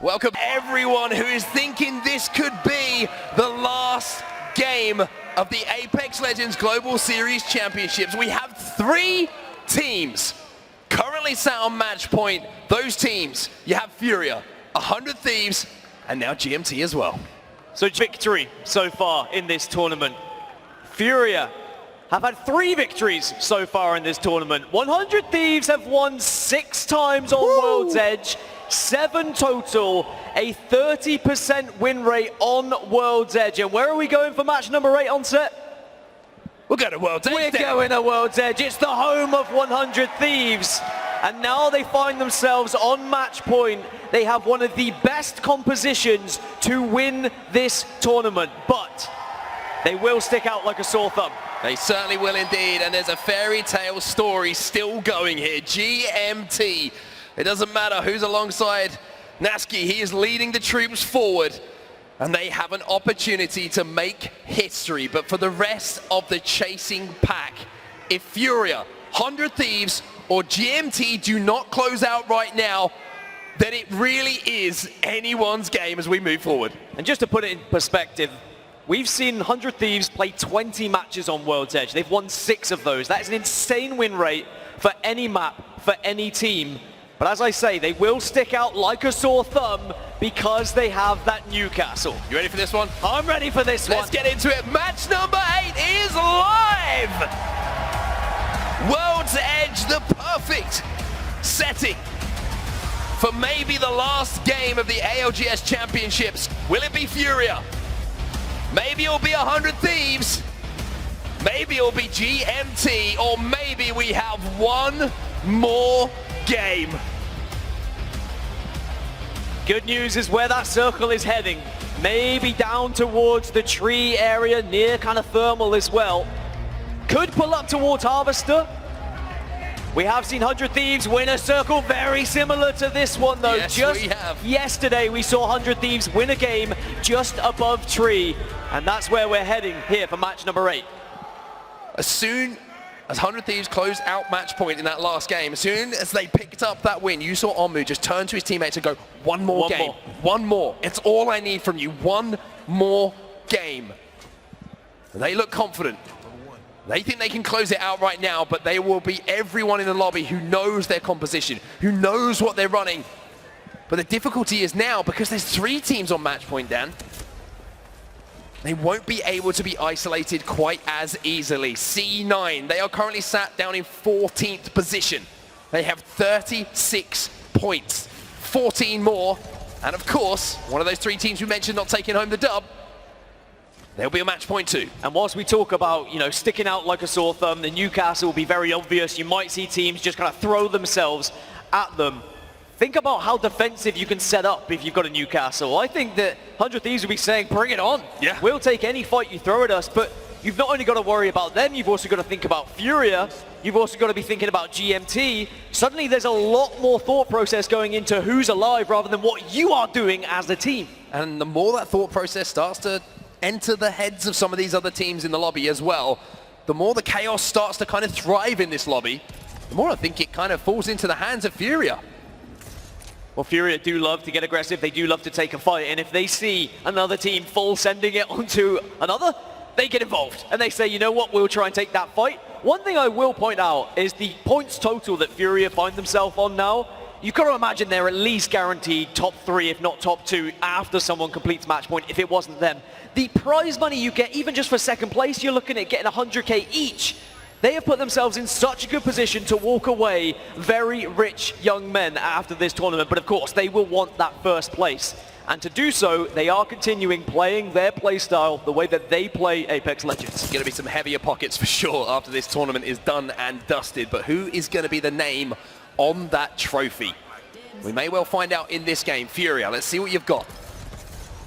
Welcome everyone who is thinking this could be the last game of the Apex Legends Global Series Championships. We have 3 teams currently sat on match point. Those teams, you have Furia, 100 Thieves, and now GMT as well. So victory so far in this tournament. Furia have had 3 victories so far in this tournament. 100 Thieves have won 6 times on World's Edge, 7 total, a 30% win rate on World's Edge. And where are we going for match number 8 on set? We'll go to World's Edge. We're going to World's Edge. It's the home of 100 Thieves. And now they find themselves on match point. They have one of the best compositions to win this tournament, but they will stick out like a sore thumb. They certainly will indeed, and there's a fairy tale story still going here. GMT, it doesn't matter who's alongside Naski, he is leading the troops forward, and they have an opportunity to make history. But for the rest of the chasing pack, if Furia, 100 Thieves, or GMT do not close out right now, then it really is anyone's game as we move forward. And just to put it in perspective, we've seen 100 Thieves play 20 matches on World's Edge. They've won 6 of those. That is an insane win rate for any map, for any team. But as I say, they will stick out like a sore thumb because they have that Newcastle. You ready for this one? I'm ready for this one. Let's get into it. Match number 8 is live! World's Edge, the perfect setting for maybe the last game of the ALGS Championships. Will it be Furia? Maybe it'll be 100 Thieves. Maybe it'll be GMT, or maybe we have one more game. Good news is where that circle is heading. Maybe down towards the tree area, near kind of thermal as well. Could pull up towards Harvester. We have seen 100 Thieves win a circle very similar to this one though. Yes, just we have. yesterday we saw 100 Thieves win a game just above tree. And that's where we're heading here for match number 8. As soon as 100 Thieves closed out match point in that last game, as soon as they picked up that win, you saw Onmu just turn to his teammates and go, one more game. One more. It's all I need from you. One more game. And they look confident. They think they can close it out right now, but they will be everyone in the lobby who knows their composition, who knows what they're running. But the difficulty is now, because there's 3 teams on match point, Dan, they won't be able to be isolated quite as easily. C9, they are currently sat down in 14th position. They have 36 points, 14 more. And of course, one of those 3 teams we mentioned not taking home the dub, there'll be a match point too. And whilst we talk about, sticking out like a sore thumb, the Newcastle will be very obvious. You might see teams just kind of throw themselves at them. Think about how defensive you can set up if you've got a Newcastle. I think that 100 Thieves will be saying, bring it on. Yeah. We'll take any fight you throw at us, but you've not only got to worry about them, you've also got to think about Furia. You've also got to be thinking about GMT. Suddenly there's a lot more thought process going into who's alive rather than what you are doing as a team. And the more that thought process starts to enter the heads of some of these other teams in the lobby as well, the more the chaos starts to kind of thrive in this lobby, the more I think it kind of falls into the hands of Furia. Well, Furia do love to get aggressive, they do love to take a fight, and if they see another team full sending it onto another, they get involved, and they say, you know what, we'll try and take that fight. One thing I will point out is the points total that Furia find themselves on now. You've got to imagine they're at least guaranteed top 3, if not top 2, after someone completes match point, if it wasn't them. The prize money you get, even just for second place, you're looking at getting 100k each. They have put themselves in such a good position to walk away very rich young men after this tournament, but of course they will want that first place. And to do so, they are continuing playing their play style the way that they play Apex Legends. Going to be some heavier pockets for sure after this tournament is done and dusted, but who is going to be the name on that trophy? We may well find out in this game. Furia, let's see what you've got.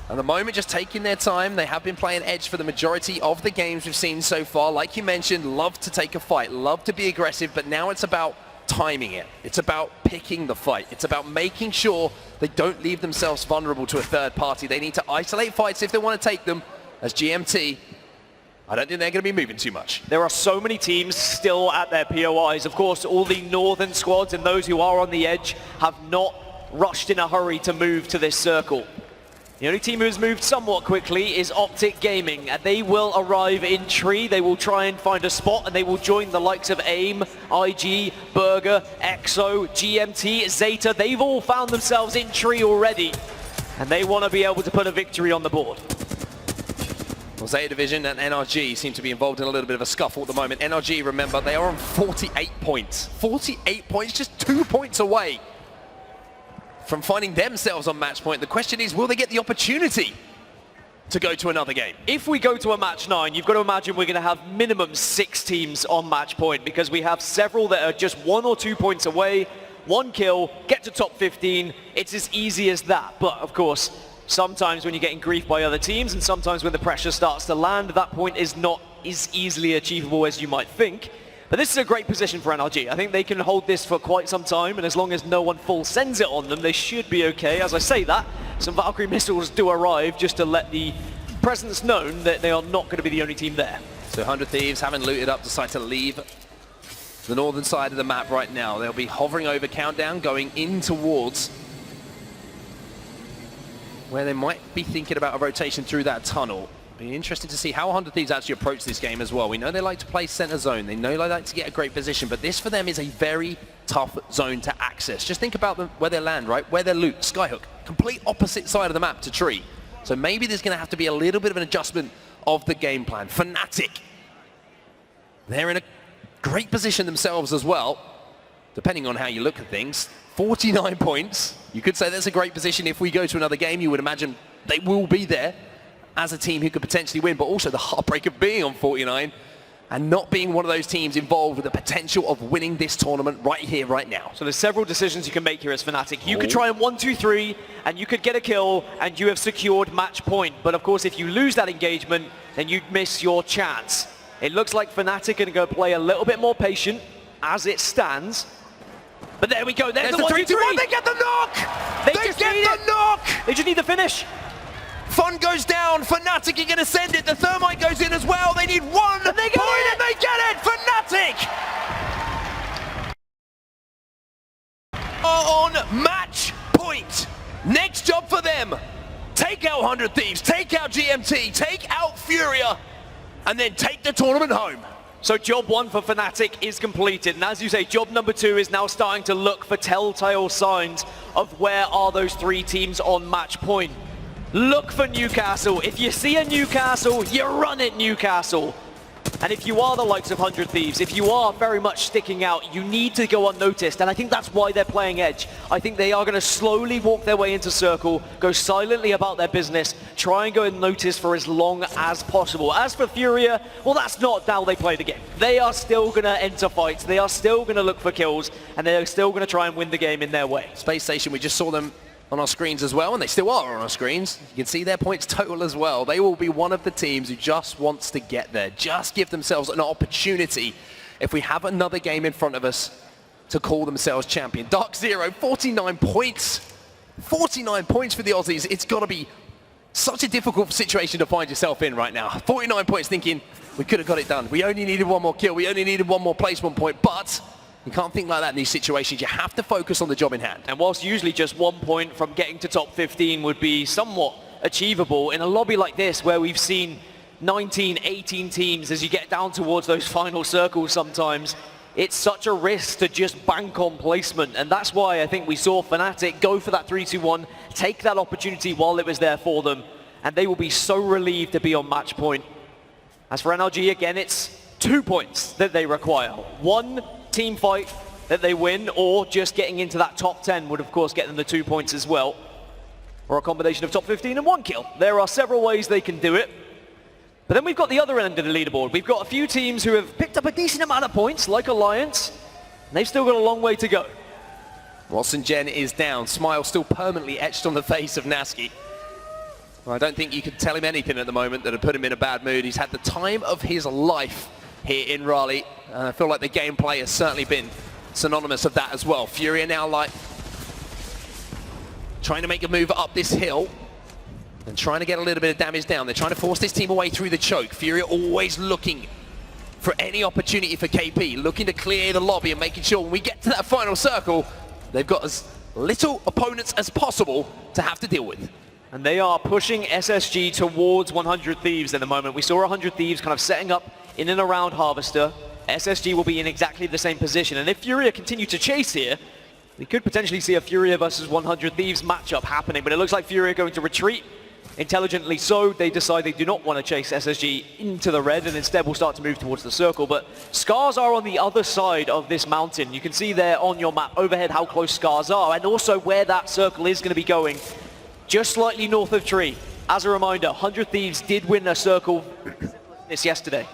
At the moment, just taking their time. They have been playing Edge for the majority of the games we've seen so far. Like you mentioned, love to take a fight, love to be aggressive, but now it's about timing it. It's about picking the fight. It's about making sure they don't leave themselves vulnerable to a third party. They need to isolate fights if they want to take them. As GMT, I don't think they're going to be moving too much. There are so many teams still at their POIs. Of course, all the northern squads and those who are on the edge have not rushed in a hurry to move to this circle. The only team who's moved somewhat quickly is Optic Gaming, and they will arrive in tree. They will try and find a spot, and they will join the likes of AIM, IG, Burger, EXO, GMT, Zeta. They've all found themselves in tree already, and they want to be able to put a victory on the board. Well, Zeta Division and NRG seem to be involved in a little bit of a scuffle at the moment. NRG, remember, they are on 48 points. 48 points, just 2 points away from finding themselves on match point. The question is, will they get the opportunity to go to another game? If we go to a match 9, you've got to imagine we're going to have minimum 6 teams on match point, because we have several that are just 1 or 2 points away, 1 kill, get to top 15. It's as easy as that. But of course, sometimes when you're getting grief by other teams, and sometimes when the pressure starts to land, that point is not as easily achievable as you might think. But this is a great position for NRG. I think they can hold this for quite some time, and as long as no one full sends it on them, they should be okay. As I say that, some Valkyrie missiles do arrive just to let the presence known that they are not going to be the only team there. So 100 Thieves, having looted up, decide to leave the northern side of the map right now. They'll be hovering over Countdown, going in towards where they might be thinking about a rotation through that tunnel. Be interesting to see how 100 Thieves actually approach this game as well. We know they like to play center zone. They know they like to get a great position, but this for them is a very tough zone to access. Just think about where they land, right? Where they loot, Skyhook, complete opposite side of the map to Tree. So maybe there's going to have to be a little bit of an adjustment of the game plan. Fnatic, they're in a great position themselves as well, depending on how you look at things. 49 points. You could say that's a great position. If we go to another game, you would imagine they will be there as a team who could potentially win, but also the heartbreak of being on 49 and not being one of those teams involved with the potential of winning this tournament right here, right now. So there's several decisions you can make here as Fnatic. You could try and 1-2-3, and you could get a kill, and you have secured match point. But of course, if you lose that engagement, then you'd miss your chance. It looks like Fnatic are going to go play a little bit more patient as it stands. But there we go. There's the 1-2-3. They get the knock! They get the knock! They just need the finish. Fun goes down. Fnatic are going to send it. The Thermite goes in as well. They need 1 point and they get it. Fnatic are on match point. Next job for them. Take out 100 Thieves. Take out GMT. Take out Furia. And then take the tournament home. So job 1 for Fnatic is completed. And as you say, job number 2 is now starting to look for telltale signs of where are those 3 teams on match point. Look for Newcastle. If you see a Newcastle, you run it, Newcastle. And if you are the likes of 100 Thieves, if you are very much sticking out, you need to go unnoticed. And I think that's why they're playing edge. I think they are going to slowly walk their way into circle, go silently about their business, try and go unnoticed for as long as possible. As for Furia, well, that's not how they play the game. They are still going to enter fights. They are still going to look for kills, and they are still going to try and win the game in their way. Space Station, we just saw them on our screens as well, and they still are on our screens. You can see their points total as well. They will be one of the teams who just wants to get there, just give themselves an opportunity if we have another game in front of us to call themselves champion. Dark Zero, 49 points. 49 points for the Aussies. It's got to be such a difficult situation to find yourself in right now. 49 points thinking, we could have got it done. We only needed 1 more kill. We only needed 1 more placement point, but you can't think like that in these situations. You have to focus on the job in hand. And whilst usually just 1 point from getting to top 15 would be somewhat achievable, in a lobby like this where we've seen 19, 18 teams as you get down towards those final circles sometimes, it's such a risk to just bank on placement. And that's why I think we saw Fnatic go for that 3-2-1, take that opportunity while it was there for them, and they will be so relieved to be on match point. As for NRG, again, it's 2 points that they require. 1 team fight that they win, or just getting into that top 10 would of course get them the 2 points as well, or a combination of top 15 and 1 kill. There are several ways they can do it. But then we've got the other end of the leaderboard. We've got a few teams who have picked up a decent amount of points, like Alliance, and they've still got a long way to go. Watson Gen is down. Smile still permanently etched on the face of Nasky. Well, I don't think you could tell him anything at the moment that would put him in a bad mood. He's had the time of his life here in Raleigh. I feel like the gameplay has certainly been synonymous of that as well. Furia now like trying to make a move up this hill and trying to get a little bit of damage down. They're trying to force this team away through the choke. Furia always looking for any opportunity for KP, looking to clear the lobby and making sure when we get to that final circle, they've got as little opponents as possible to have to deal with. And they are pushing SSG towards 100 Thieves at the moment. We saw 100 Thieves kind of setting up in and around Harvester. SSG will be in exactly the same position. And if Furia continue to chase here, we could potentially see a Furia versus 100 Thieves matchup happening. But it looks like Furia are going to retreat. Intelligently so, they decide they do not want to chase SSG into the red and instead will start to move towards the circle. But Scars are on the other side of this mountain. You can see there on your map overhead how close Scars are and also where that circle is going to be going. Just slightly north of Tree. As a reminder, 100 Thieves did win a circle this yesterday.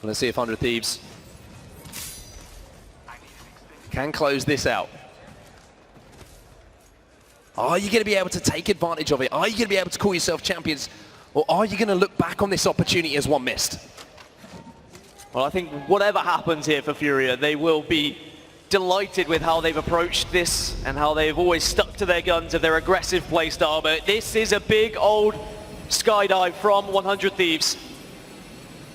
Let's see if 100 Thieves can close this out. Are you going to be able to take advantage of it? Are you going to be able to call yourself champions? Or are you going to look back on this opportunity as one missed? Well, I think whatever happens here for Furia, they will be delighted with how they've approached this and how they've always stuck to their guns of their aggressive playstyle. But this is a big old skydive from 100 Thieves.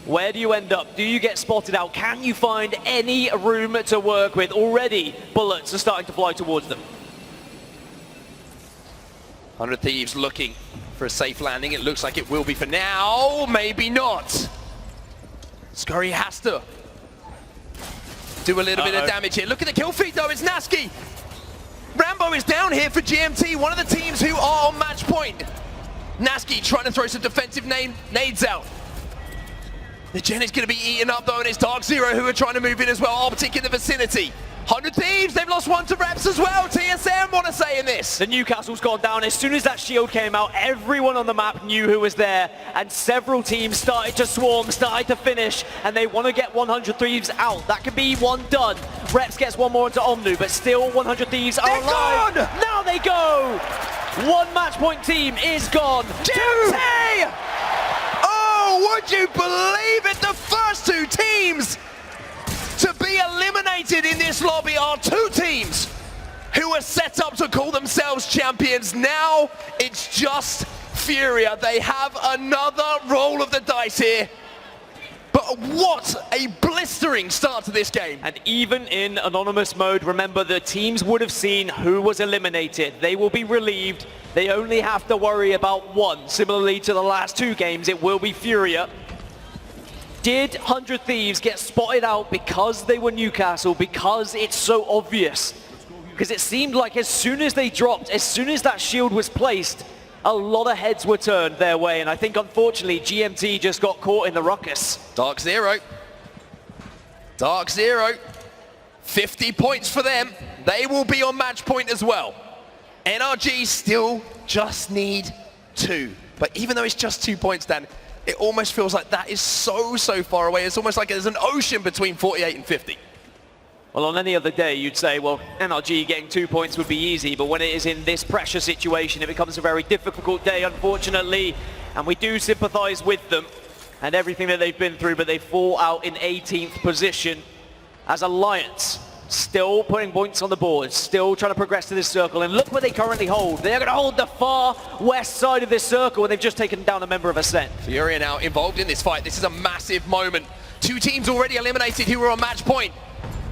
Where do you end up? Do you get spotted out? Can you find any room to work with? Already, bullets are starting to fly towards them. 100 Thieves looking for a safe landing. It looks like it will be for now. Maybe not. Scurry has to do a little bit of damage here. Look at the kill feed though. It's Nasky. Rambo is down here for GMT, one of the teams who are on match point. Nasky trying to throw some defensive nades out. The gen is going to be eaten up though, and it's Dark Zero who are trying to move in as well, Optic in the vicinity. 100 Thieves, they've lost one to Reps as well. TSM want to say in this. The Newcastle's gone down. As soon as that shield came out, everyone on the map knew who was there, and several teams started to swarm, started to finish, and they want to get 100 Thieves out. That could be one done. Reps gets one more into Omnu, but still 100 Thieves are alive. Gone! Now they go! One match point team is gone. GMT! Oh, would you believe it? The first two teams to be eliminated in this lobby are two teams who are set up to call themselves champions. Now it's just Furia. They have another roll of the dice here. But what a blistering start to this game. And even in anonymous mode, remember the teams would have seen who was eliminated. They will be relieved. They only have to worry about one. Similarly to the last two games, it will be Furia. Did 100 Thieves get spotted out because they were Newcastle, because it's so obvious? Because it seemed like as soon as they dropped, as soon as that shield was placed, a lot of heads were turned their way, and I think unfortunately GMT just got caught in the ruckus. Dark Zero. Dark Zero. 50 points for them. They will be on match point as well. NRG still just need 2. But even though it's just 2 points, Dan, it almost feels like that is so far away. It's almost like there's an ocean between 48 and 50. Well, on any other day, you'd say, well, NRG getting 2 points would be easy, but when it is in this pressure situation, it becomes a very difficult day, unfortunately, and we do sympathize with them and everything that they've been through, but they fall out in 18th position as Alliance. Still putting points on the board, still trying to progress to this circle, and look where they currently hold. They're going to hold the far west side of this circle, and they've just taken down a member of Ascent. Furia now involved in this fight. This is a massive moment. 2 teams already eliminated who were on match point.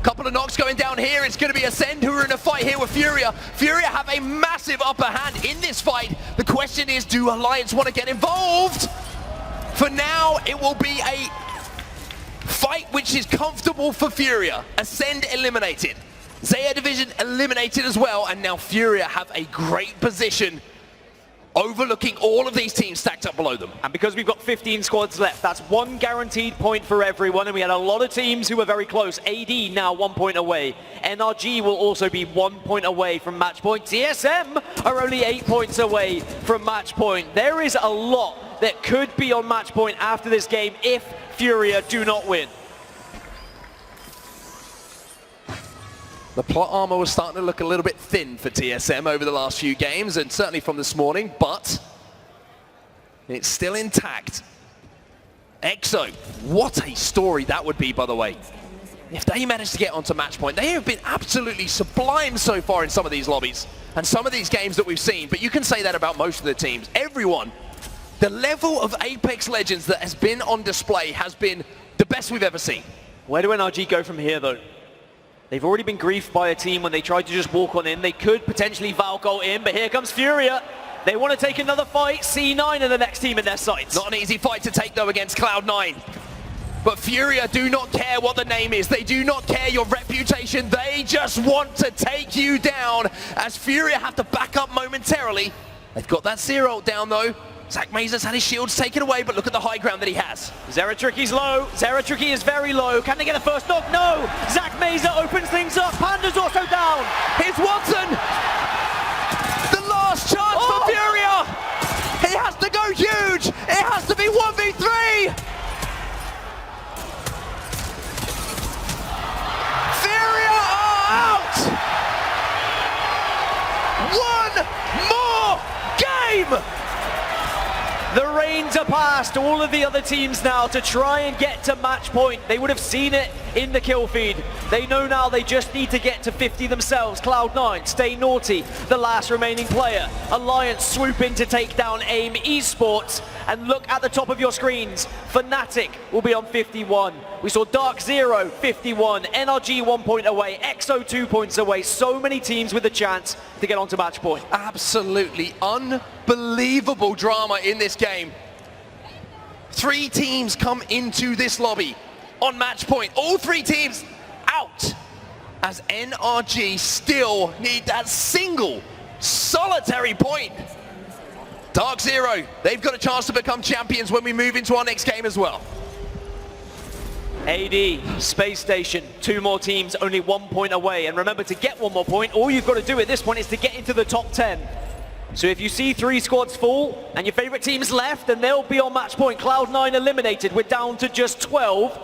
Couple of knocks going down here. It's going to be Ascend who are in a fight here with Furia. Furia have a massive upper hand in this fight. The question is, do Alliance want to get involved? For now, it will be a fight which is comfortable for Furia. Ascend eliminated. Zaya Division eliminated as well, and now Furia have a great position overlooking all of these teams stacked up below them. And because we've got 15 squads left, that's 1 guaranteed point for everyone, and we had a lot of teams who were very close. AD now 1 point away. NRG will also be 1 point away from match point. TSM are only 8 points away from match point. There is a lot that could be on match point after this game if Furia do not win. The plot armor was starting to look a little bit thin for TSM over the last few games, and certainly from this morning, but it's still intact. EXO, what a story that would be, by the way. If they manage to get onto match point, they have been absolutely sublime so far in some of these lobbies and some of these games that we've seen, but you can say that about most of the teams. Everyone, the level of Apex Legends that has been on display has been the best we've ever seen. Where do NRG go from here, though? They've already been griefed by a team when they tried to just walk on in. They could potentially Valkyrie in, but here comes Furia. They want to take another fight. C9 are the next team in their sights. Not an easy fight to take though against Cloud9. But Furia do not care what the name is. They do not care your reputation. They just want to take you down, as Furia have to back up momentarily. They've got that Zero ult down though. Zach Mazer's had his shields taken away, but look at the high ground that he has. Zeratricky's low. Zeratricky is very low. Can they get a first knock? No! Zach Mazer opens things up. Panda's also down. Here's Watson! The last chance for Furia! He has to go huge! It has to be 1v3! Furia are out! One more game! The reins are past all of the other teams now to try and get to match point. They would have seen it in the kill feed. They know now they just need to get to 50 themselves. Cloud9, stay naughty, the last remaining player. Alliance swoop in to take down AIM Esports. And look at the top of your screens. Fnatic will be on 51. We saw Dark Zero 51, NRG 1 point away, EXO 2 points away. So many teams with a chance to get onto match point. Absolutely unbelievable drama in this game. 3 teams come into this lobby on match point. All 3 teams out, as NRG still need that single solitary point. Dark Zero, they've got a chance to become champions when we move into our next game as well. AD, Space Station, 2 more teams, only 1 point away. And remember, to get 1 more point, all you've got to do at this point is to get into the top 10. So if you see 3 squads fall and your favorite team's left, then they'll be on match point. Cloud9 eliminated, we're down to just 12.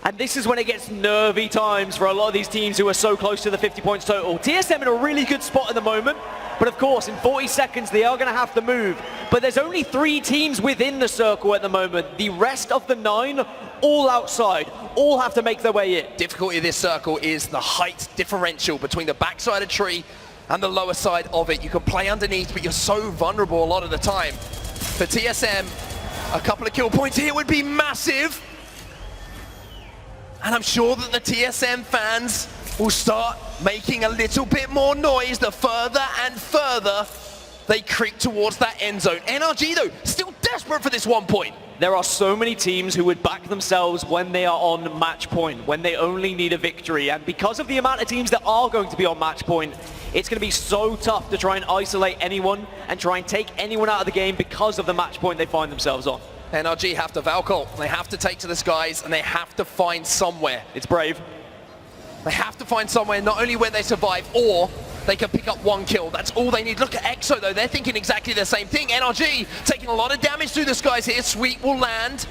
And this is when it gets nervy times for a lot of these teams who are so close to the 50 points total. TSM in a really good spot at the moment, but of course in 40 seconds they are going to have to move. But there's only 3 teams within the circle at the moment. The rest of the 9 all outside, all have to make their way in. Difficulty of this circle is the height differential between the backside of tree and the lower side of it. You can play underneath, but you're so vulnerable a lot of the time. For TSM, a couple of kill points here would be massive. And I'm sure that the TSM fans will start making a little bit more noise the further and further they creep towards that end zone. NRG though, still desperate for this 1 point. There are so many teams who would back themselves when they are on match point, when they only need a victory. And because of the amount of teams that are going to be on match point, it's going to be so tough to try and isolate anyone and try and take anyone out of the game because of the match point they find themselves on. NRG have to Valkyrie, they have to take to the skies, and they have to find somewhere. It's brave. They have to find somewhere not only where they survive, or they can pick up 1 kill. That's all they need. Look at EXO though, they're thinking exactly the same thing. NRG taking a lot of damage through the skies here. Sweet will land.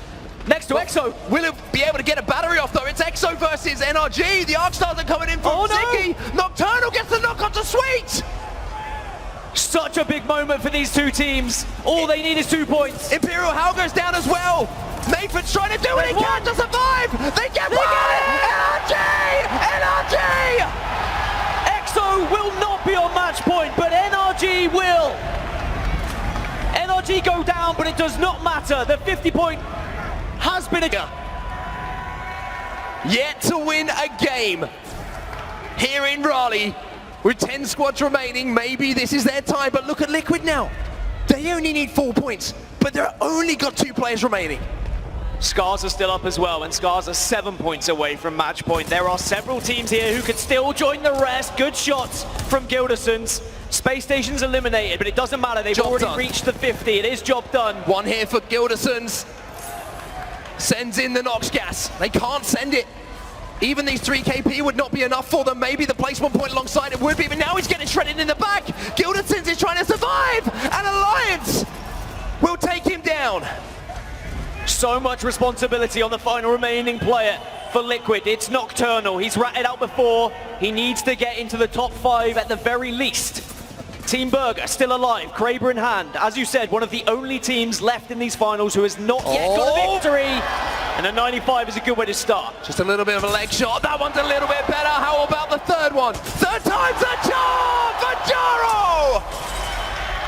Next to EXO. Will it be able to get a battery off though? It's EXO versus NRG. The Algs are coming in from Ziggy. Nocturnal gets the knock onto Sweet. Such a big moment for these 2 teams. All they need is 2 points. Imperial Hal goes down as well. Nathan's trying to do what he can to survive. They get one. NRG! NRG! EXO will not be on match point, but NRG will. NRG go down, but it does not matter. The 50 point has been yet to win a game here in Raleigh. With 10 squads remaining, maybe this is their time, but look at Liquid now. They only need 4 points, but they've only got 2 players remaining. Scars are still up as well, and Scars are 7 points away from match point. There are several teams here who could still join the rest. Good shots from Gildersons. Space Station's eliminated, but it doesn't matter. They've already reached the 50. It is job done. 1 here for Gildersons. Sends in the Nox gas. They can't send it. Even these 3 KP would not be enough for them. Maybe the placement point alongside it would be, but now he's getting shredded in the back. Gildersons is trying to survive, and Alliance will take him down. So much responsibility on the final remaining player for Liquid. It's Nocturnal. He's ratted out before. He needs to get into the top 5 at the very least. Team Burger still alive, Kraber in hand. As you said, one of the only teams left in these finals who has not yet got a victory. And a 95 is a good way to start. Just a little bit of a leg shot. That one's a little bit better. How about the 3rd one? 3rd time's a charm for Jaro!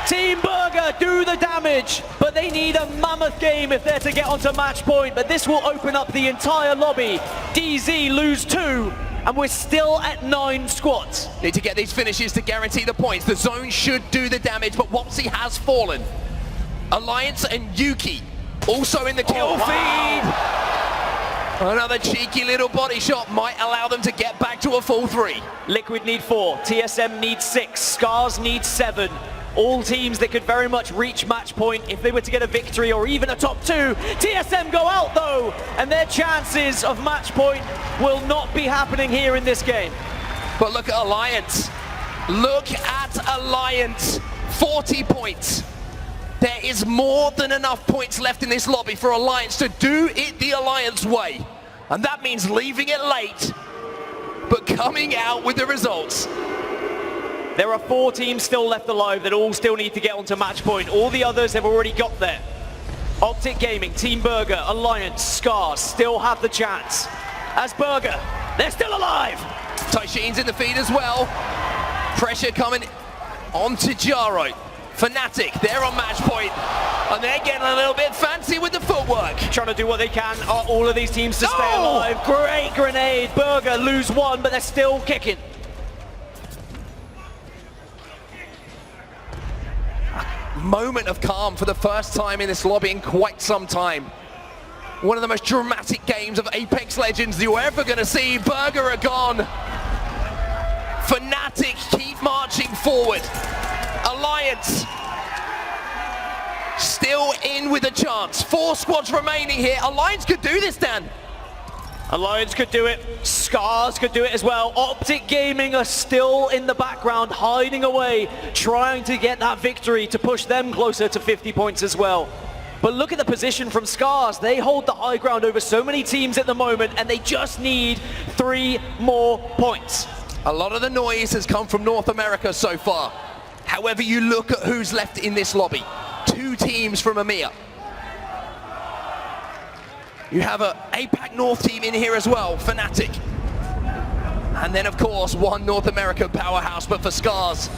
Team Burger do the damage, but they need a mammoth game if they're to get onto match point. But this will open up the entire lobby. DZ lose 2, and we're still at 9 squads. Need to get these finishes to guarantee the points. The zone should do the damage, but wopsy has fallen. Alliance and Yuki also in the kill feed. Another cheeky little body shot might allow them to get back to a full 3. Liquid need 4, TSM needs 6, Scars need 7. All teams that could very much reach match point if they were to get a victory or even a top 2. TSM go out though, and their chances of match point will not be happening here in this game. But look at Alliance. Look at Alliance. 40 points. There is more than enough points left in this lobby for Alliance to do it the Alliance way. And that means leaving it late, but coming out with the results. There are 4 teams still left alive that all still need to get onto match point. All the others have already got there. Optic Gaming, Team Burger, Alliance, Scars still have the chance. As Burger, they're still alive. Taishin's in the feed as well. Pressure coming onto Jaro. Fnatic, they're on match point, and they're getting a little bit fancy with the footwork. Trying to do what they can, all of these teams to stay alive. Great grenade, Burger lose 1, but they're still kicking. Moment of calm for the first time in this lobby in quite some time. One of the most dramatic games of Apex Legends you're ever going to see. Burger are gone. Fnatic keep marching forward. Alliance still in with a chance. 4 squads remaining here. Alliance could do this, Dan. Alliance could do it. Scars could do it as well. Optic Gaming are still in the background, hiding away, trying to get that victory to push them closer to 50 points as well. But look at the position from Scars. They hold the high ground over so many teams at the moment, and they just need 3 more points. A lot of the noise has come from North America so far. However you look at who's left in this lobby, 2 teams from EMEA. You have a APAC North team in here as well, Fnatic. And then of course, 1 North American powerhouse, but for Scars.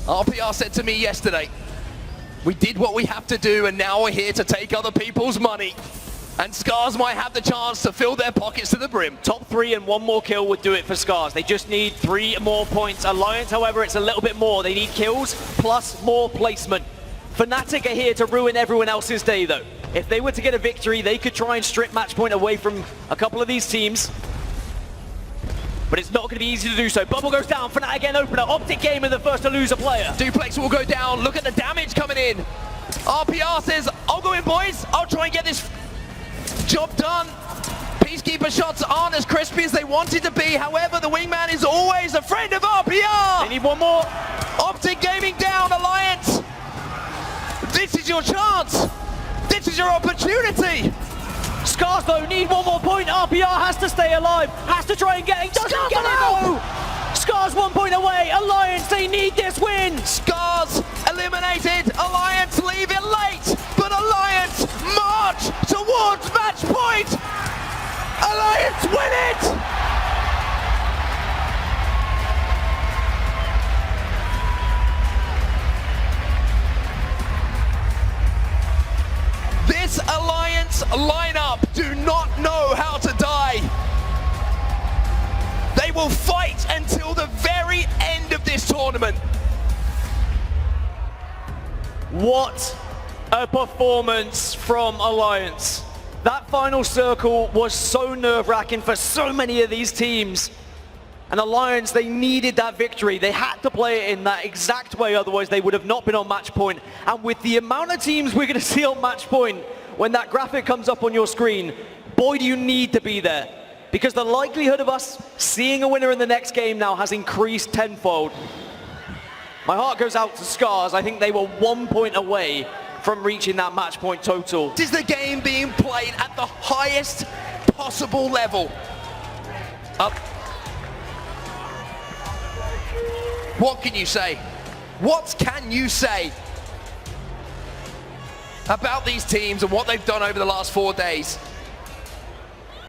RPR said to me yesterday, we did what we have to do and now we're here to take other people's money. And Scars might have the chance to fill their pockets to the brim. Top 3 and 1 more kill would do it for Scars. They just need 3 more points. Alliance, however, it's a little bit more. They need kills plus more placement. Fnatic are here to ruin everyone else's day though. If they were to get a victory, they could try and strip match point away from a couple of these teams. But it's not going to be easy to do so. Bubble goes down, Fnatic again opener. Optic Gaming the first to lose a player. Duplex will go down. Look at the damage coming in. RPR says, I'll go in, boys. I'll try and get this job done. Peacekeeper shots aren't as crispy as they wanted to be. However, the wingman is always a friend of RPR. They need 1 more. Optic Gaming down, Alliance. This is your chance. This is your opportunity. Scars though need 1 more point. RPR has to stay alive. Has to try and get it. Doesn't get it though. Scars 1 point away. Alliance, they need this win. Scars eliminated. Alliance leave it late. But Alliance march towards match point. Alliance win it. This Alliance lineup do not know how to die. They will fight until the very end of this tournament. What a performance from Alliance. That final circle was so nerve-wracking for so many of these teams. And Alliance, they needed that victory. They had to play it in that exact way, otherwise they would have not been on match point. And with the amount of teams we're going to see on match point, when that graphic comes up on your screen, boy, do you need to be there. Because the likelihood of us seeing a winner in the next game now has increased tenfold. My heart goes out to Scars. I think they were 1 point away from reaching that match point total. This is the game being played at the highest possible level. What can you say? What can you say about these teams and what they've done over the last 4 days?